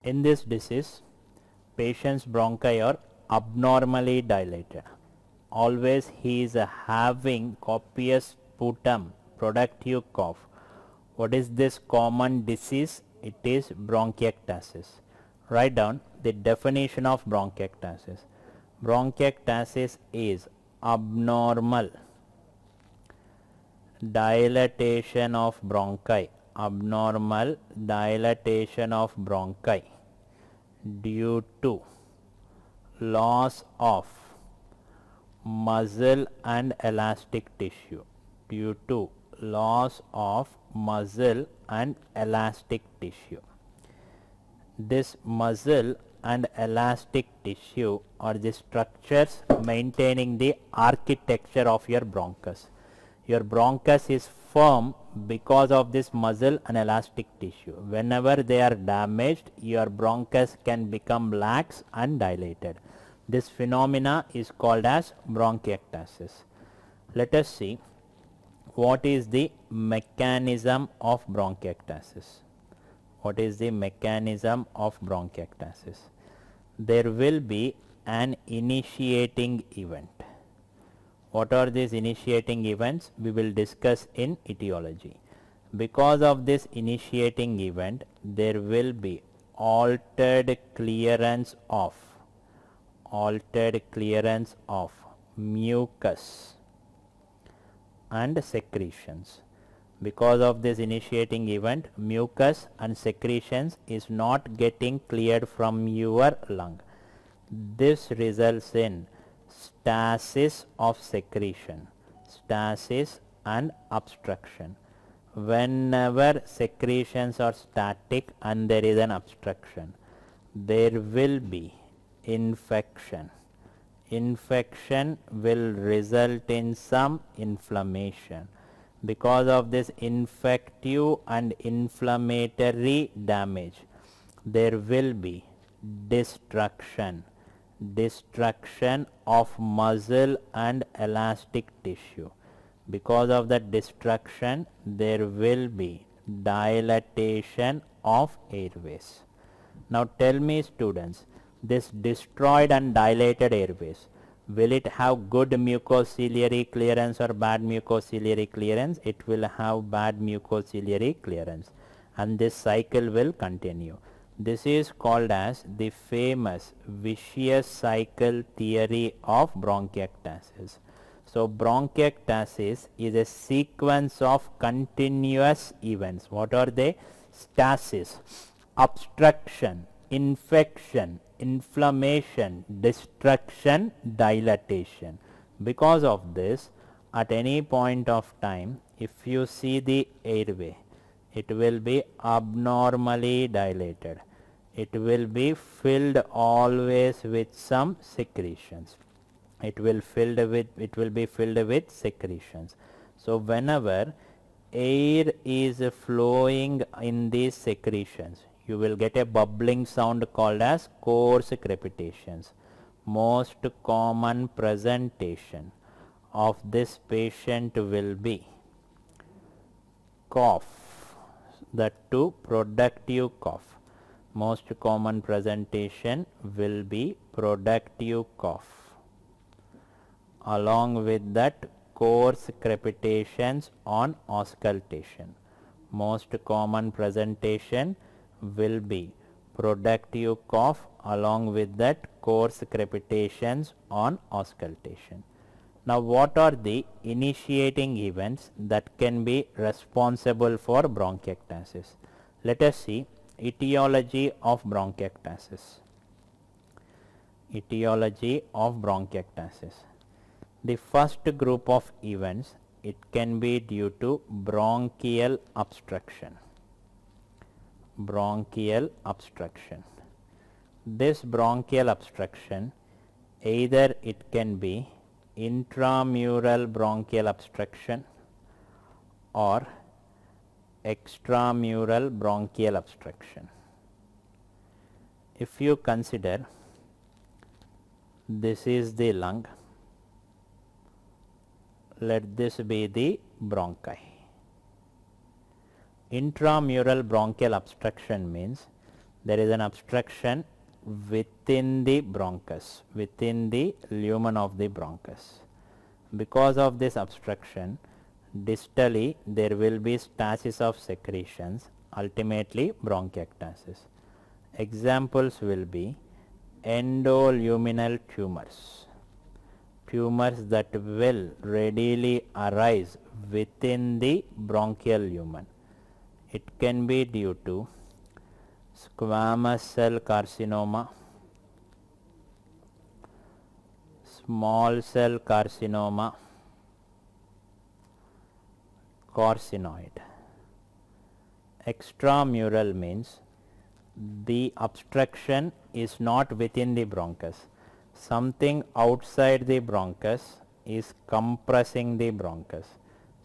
In this disease, patient's bronchi are abnormally dilated. Always he is having copious sputum, productive cough. What is this common disease? It is bronchiectasis. Write down the definition of bronchiectasis. Bronchiectasis is abnormal dilatation of bronchi, abnormal dilatation of bronchi due to loss of muscle and elastic tissue, due to loss of muscle and elastic tissue. This muscle and elastic tissue are the structures maintaining the architecture of your bronchus. Your bronchus is firm because of this muscle and elastic tissue. Whenever they are damaged, your bronchus can become lax and dilated. This phenomena is called as bronchiectasis. Let us see what is the mechanism of bronchiectasis. What is the mechanism of bronchiectasis? There will be an initiating event. What are these initiating events? We will discuss in etiology. Because of this initiating event, there will be altered clearance of mucus and secretions. Because of this initiating event, mucus and secretions is not getting cleared from your lung. This results in stasis of secretion, stasis and obstruction. Whenever secretions are static and there is an obstruction, there will be infection. Infection will result in some inflammation. Because of this infective and inflammatory damage, there will be destruction of muscle and elastic tissue. Because of that destruction, there will be dilatation of airways. Now tell me, students, this destroyed and dilated airways, will it have good mucociliary clearance or bad mucociliary clearance? It will have bad mucociliary clearance, and this cycle will continue. This is called as the famous vicious cycle theory of bronchiectasis. So bronchiectasis is a sequence of continuous events. What are they? Stasis, obstruction, infection, inflammation, destruction, dilatation. Because of this, at any point of time, if you see the airway, it will be abnormally dilated. It will be filled always with some secretions. It will be filled with secretions. So whenever air is flowing in these secretions, you will get a bubbling sound called as coarse crepitations. Most common presentation of this patient will be cough, that too productive cough. Most common presentation will be productive cough. Along with that, coarse crepitations on auscultation. Most common presentation will be productive cough, along with that coarse crepitations on auscultation. Now what are the initiating events that can be responsible for bronchiectasis? Let us see etiology of bronchiectasis. Etiology of bronchiectasis. The first group of events, it can be due to bronchial obstruction. Bronchial obstruction. This bronchial obstruction, either it can be intramural bronchial obstruction or extramural bronchial obstruction. If you consider this is the lung, let this be the bronchi. Intramural bronchial obstruction means there is an obstruction within the bronchus, within the lumen of the bronchus. Because of this obstruction, distally there will be stasis of secretions, ultimately bronchiectasis. Examples will be endoluminal tumors, tumors that will readily arise within the bronchial lumen. It can be due to squamous cell carcinoma, small cell carcinoma, carcinoid. Extramural means the obstruction is not within the bronchus. Something outside the bronchus is compressing the bronchus.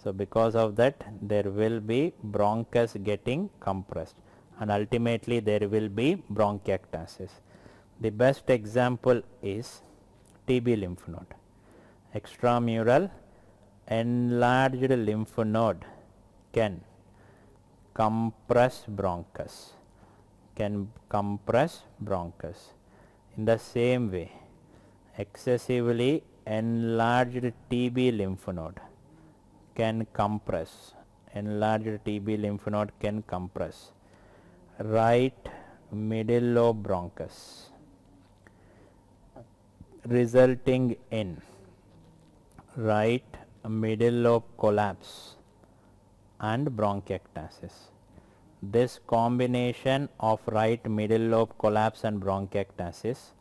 So, because of that there will be bronchus getting compressed and ultimately there will be bronchiectasis. The best example is TB lymph node. Extramural enlarged lymph node can compress bronchus, In the same way, excessively enlarged TB lymph node can compress, right middle lobe bronchus, resulting in right middle lobe collapse and bronchiectasis. This combination of right middle lobe collapse and bronchiectasis,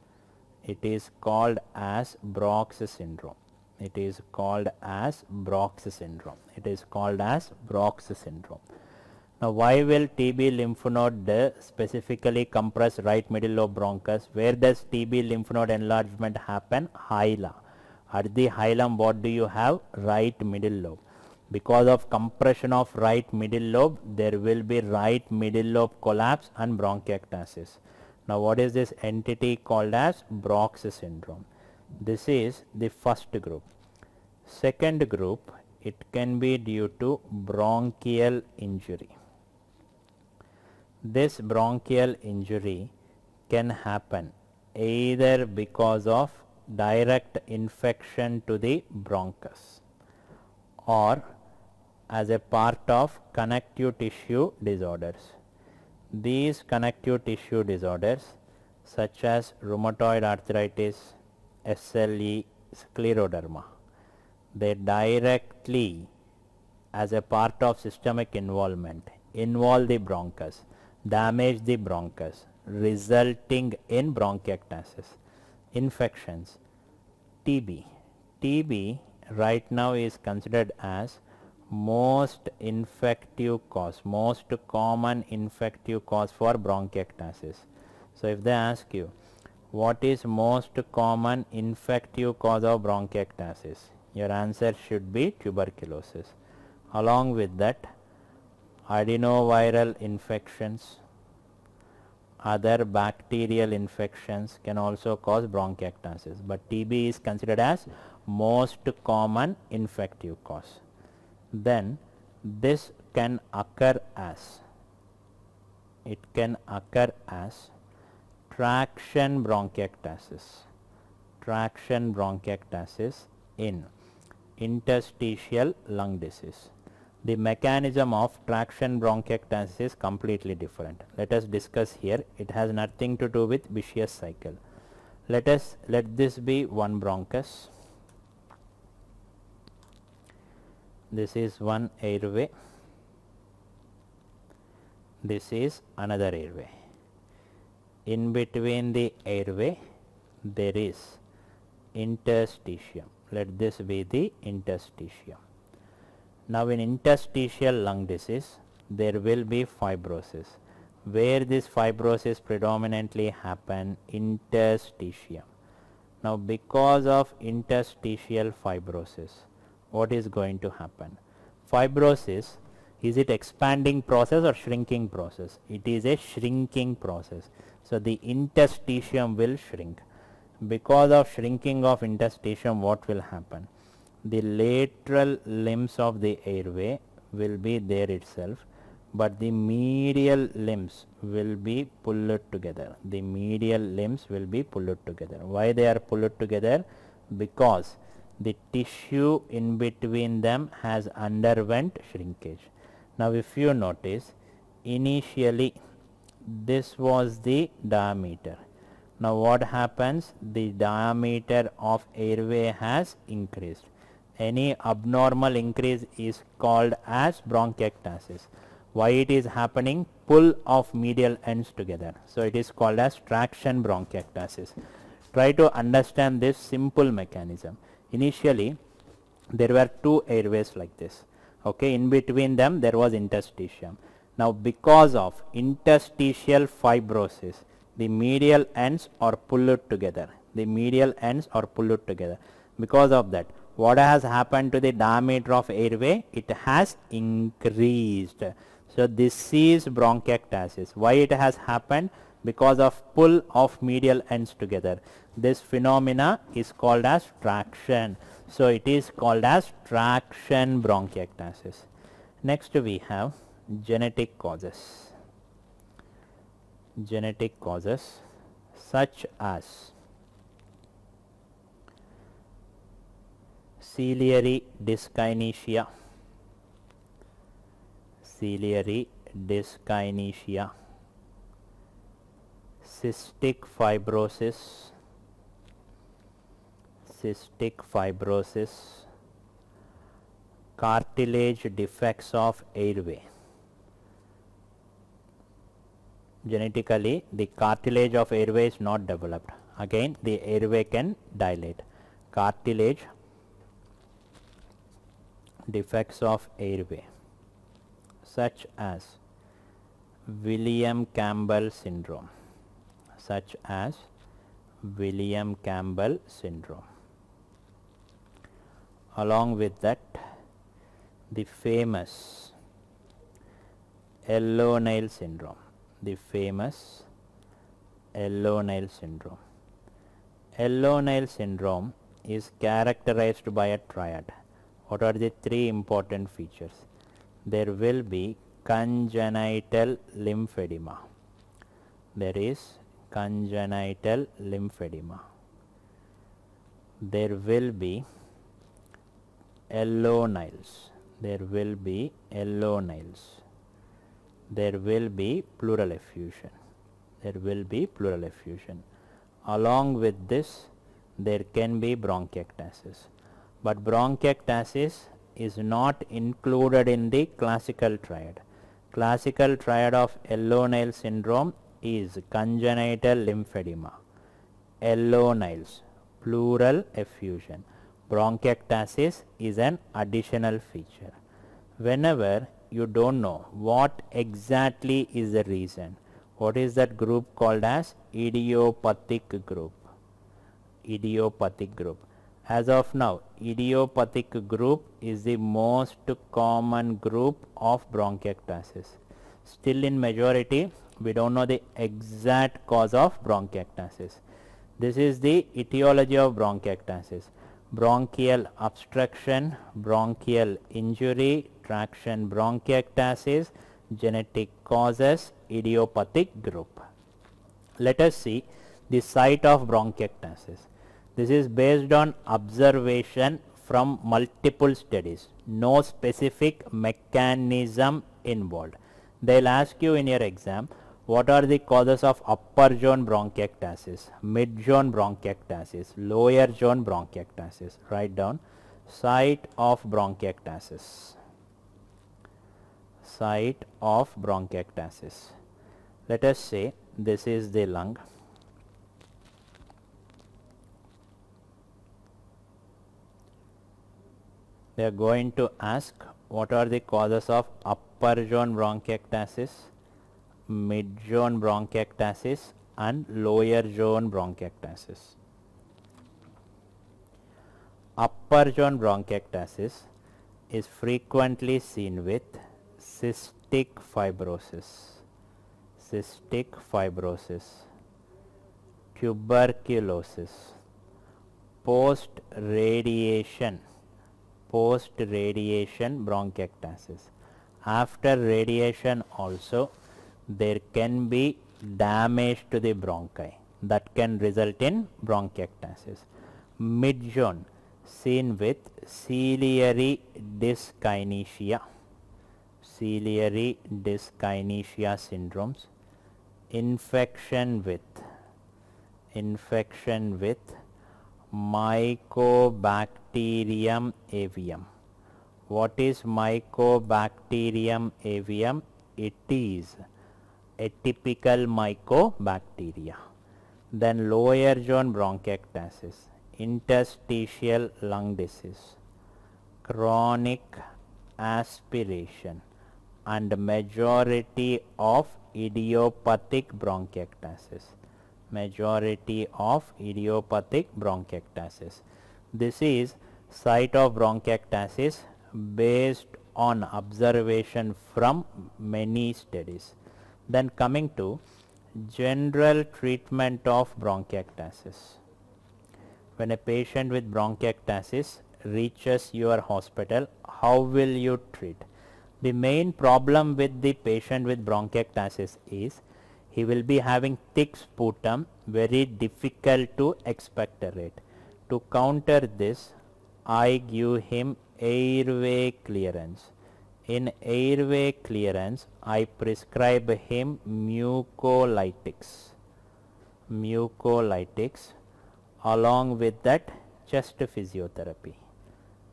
it is called as Brock's syndrome. Now, why will TB lymph node specifically compress right middle lobe bronchus? Where does TB lymph node enlargement happen? Hilum. At the hilum, what do you have? Right middle lobe. Because of compression of right middle lobe, there will be right middle lobe collapse and bronchiectasis. Now, what is this entity called as? Brock's syndrome. This is the first group. Second group, it can be due to bronchial injury. This bronchial injury can happen either because of direct infection to the bronchus or as a part of connective tissue disorders. These connective tissue disorders such as rheumatoid arthritis, SLE, scleroderma, they directly as a part of systemic involvement involve the bronchus, damage the bronchus, resulting in bronchiectasis. Infections, TB right now is considered as most common infective cause for bronchiectasis. So, if they ask you what is most common infective cause of bronchiectasis, your answer should be tuberculosis. Along with that, adenoviral infections, other bacterial infections can also cause bronchiectasis, but TB is considered as most common infective cause. Then this can occur as, traction bronchiectasis in interstitial lung disease. The mechanism of traction bronchiectasis is completely different. Let us discuss here. It has nothing to do with vicious cycle. Let this be one bronchus. This is one airway. This is another airway. In between the airway, there is interstitium. Let this be the interstitium. Now, in interstitial lung disease, there will be fibrosis. Where this fibrosis predominantly happen? Interstitium. Now, because of interstitial fibrosis, what is going to happen? Fibrosis, is it expanding process or shrinking process? It is a shrinking process. So, the interstitium will shrink. Because of shrinking of interstitium, what will happen? The lateral limbs of the airway will be there itself, but the medial limbs will be pulled together. The medial limbs will be pulled together. Why they are pulled together? Because the tissue in between them has underwent shrinkage. Now if you notice, initially this was the diameter. Now what happens? The diameter of airway has increased. Any abnormal increase is called as bronchiectasis. Why it is happening? Pull of medial ends together. So it is called as traction bronchiectasis. Try to understand this simple mechanism. Initially there were two airways like this. Okay, in between them there was interstitium. Now because of interstitial fibrosis, the medial ends are pulled together. The medial ends are pulled together. Because of that, what has happened to the diameter of airway? It has increased. So this is bronchiectasis. Why it has happened? Because of pull of medial ends together. This phenomena is called as traction. So it is called as traction bronchiectasis. Next we have genetic causes. Genetic causes such as ciliary dyskinesia, ciliary dyskinesia, cystic fibrosis, cystic fibrosis, cartilage defects of airway. Genetically, the cartilage of airway is not developed. Again, the airway can dilate. Cartilage defects of airway such as William Campbell syndrome, such as William Campbell syndrome. Along with that, the famous yellow nail syndrome, the famous yellow nail syndrome. Yellow nail syndrome is characterized by a triad. What are the three important features? There will be congenital lymphedema. There is congenital lymphedema. There will be yellow nails. There will be yellow nails. There will be pleural effusion. There will be pleural effusion. Along with this, there can be bronchiectasis. But bronchiectasis is not included in the classical triad. Classical triad of yellow nail syndrome is congenital lymphedema, yellow nails, pleural effusion. Bronchiectasis is an additional feature. Whenever you don't know what exactly is the reason, what is that group called as? Idiopathic group. Idiopathic group. As of now, idiopathic group is the most common group of bronchiectasis. Still in majority, we don't know the exact cause of bronchiectasis. This is the etiology of bronchiectasis. Bronchial obstruction, bronchial injury, traction bronchiectasis, genetic causes, idiopathic group. Let us see the site of bronchiectasis. This is based on observation from multiple studies. No specific mechanism involved. They will ask you in your exam, what are the causes of upper zone bronchiectasis, mid zone bronchiectasis, lower zone bronchiectasis. Write down site of bronchiectasis. Site of bronchiectasis. Let us say this is the lung. They are going to ask what are the causes of upper zone bronchiectasis, mid zone bronchiectasis and lower zone bronchiectasis. Upper zone bronchiectasis is frequently seen with cystic fibrosis, tuberculosis, post-radiation bronchiectasis, after radiation also there can be damage to the bronchi that can result in bronchiectasis. Mid-zone seen with ciliary dyskinesia, ciliary dyskinesia syndromes, infection with Mycobacterium avium. What is Mycobacterium avium? It is atypical mycobacteria. Then lower zone bronchiectasis, interstitial lung disease, chronic aspiration, and majority of idiopathic bronchiectasis. Majority of idiopathic bronchiectasis. This is site of bronchiectasis based on observation from many studies. Then coming to general treatment of bronchiectasis. When a patient with bronchiectasis reaches your hospital, how will you treat? The main problem with the patient with bronchiectasis is he will be having thick sputum, very difficult to expectorate. To counter this, I give him airway clearance. In airway clearance, I prescribe him mucolytics. Along with that chest physiotherapy.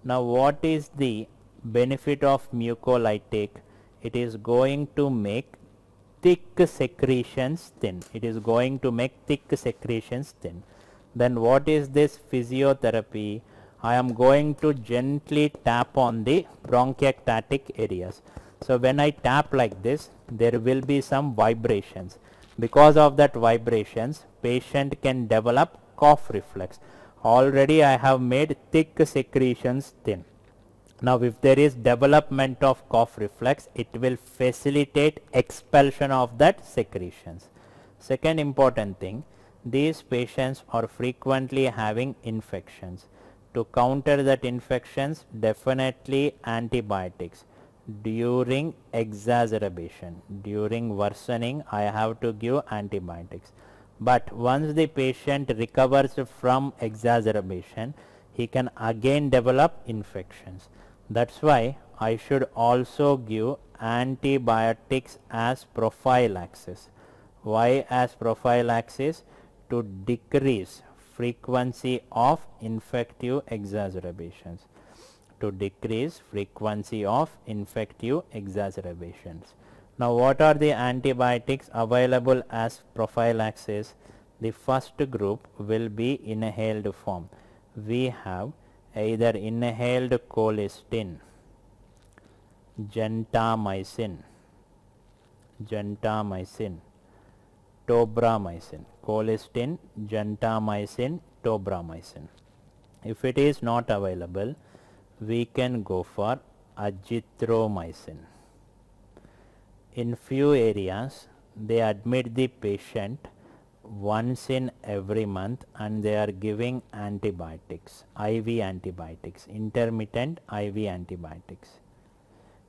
Now what is the benefit of mucolytic? It is going to make thick secretions thin. Then what is this physiotherapy? I am going to gently tap on the bronchiectatic areas. So when I tap like this, there will be some vibrations. Because of that vibrations, patient can develop cough reflex. Already I have made thick secretions thin. Now if there is development of cough reflex, it will facilitate expulsion of that secretions. Second important thing, these patients are frequently having infections. To counter that infections, definitely antibiotics. During exacerbation, during worsening, I have to give antibiotics. But once the patient recovers from exacerbation, he can again develop infections. That's why I should also give antibiotics as prophylaxis. Why as prophylaxis? To decrease frequency of infective exacerbations. Now what are the antibiotics available as prophylaxis? The first group will be inhaled form. We have either inhaled colistin, gentamicin, tobramycin. Colistin, gentamicin, tobramycin. If it is not available, we can go for azithromycin. In few areas, they admit the patient once in every month and they are giving antibiotics, IV antibiotics, intermittent IV antibiotics.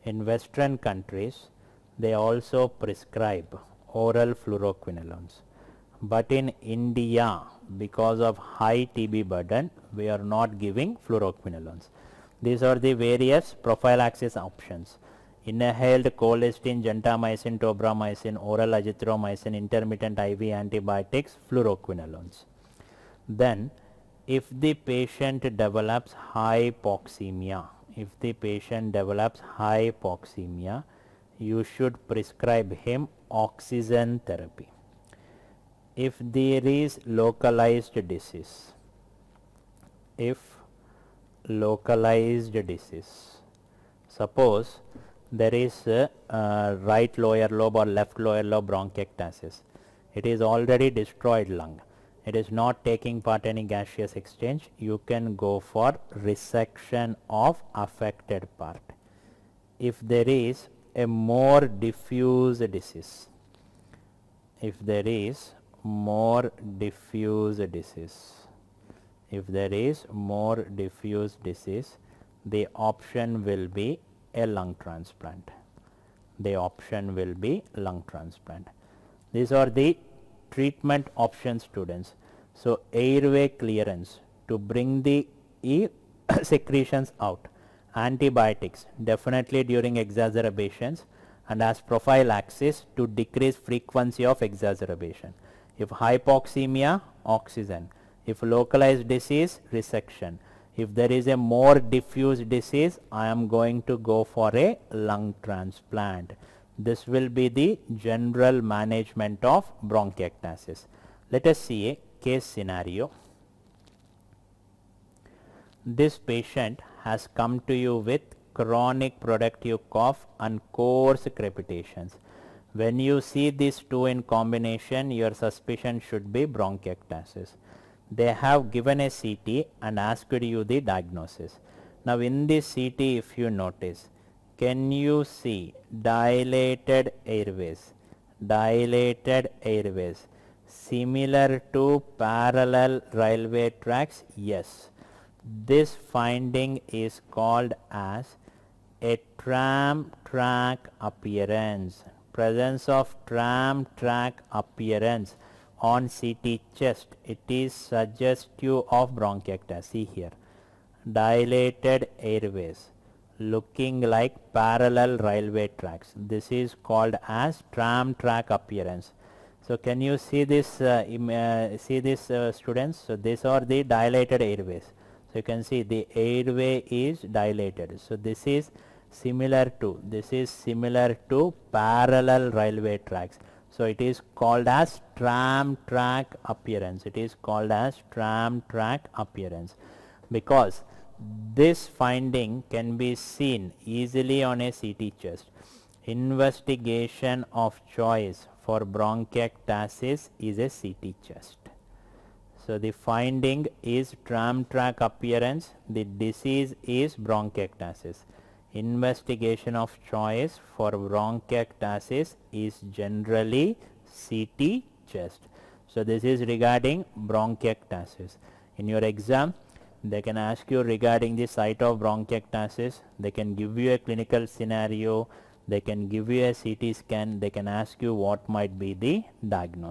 In Western countries, they also prescribe oral fluoroquinolones. But in India, because of high TB burden, we are not giving fluoroquinolones. These are the various prophylaxis options. Inhaled colistin, gentamicin, tobramycin, oral azithromycin, intermittent IV antibiotics, fluoroquinolones. Then, if the patient develops hypoxemia, you should prescribe him oxygen therapy. If there is localized disease, suppose there is right lower lobe or left lower lobe bronchiectasis, it is already destroyed lung, it is not taking part in gaseous exchange, you can go for resection of affected part. If there is a more diffuse disease, the option will be a lung transplant. the option will be lung transplant. These are the treatment options, students. So, airway clearance to bring the secretions out, antibiotics definitely during exacerbations, and as prophylaxis to decrease frequency of exacerbation. If hypoxemia, oxygen. If localized disease, resection. If there is a more diffuse disease, I am going to go for a lung transplant. This will be the general management of bronchiectasis. Let us see a case scenario. This patient has come to you with chronic productive cough and coarse crepitations. When you see these two in combination, your suspicion should be bronchiectasis. They have given a CT and asked you the diagnosis. Now, in this CT, if you notice, can you see dilated airways? Dilated airways similar to parallel railway tracks? Yes. This finding is called as a tram track appearance. Presence of tram track appearance on CT chest, it is suggestive of bronchiectasis. See here, dilated airways looking like parallel railway tracks. This is called as tram track appearance. So, can you see this students? So, these are the dilated airways. So, you can see the airway is dilated. So, this is similar to parallel railway tracks. So, it is called as tram track appearance. It is called as tram track appearance because this finding can be seen easily on a CT chest. Investigation of choice for bronchiectasis is a CT chest. So, the finding is tram track appearance, the disease is bronchiectasis. Investigation of choice for bronchiectasis is generally CT chest. So, this is regarding bronchiectasis. In your exam, they can ask you regarding the site of bronchiectasis, they can give you a clinical scenario, they can give you a CT scan, they can ask you what might be the diagnosis.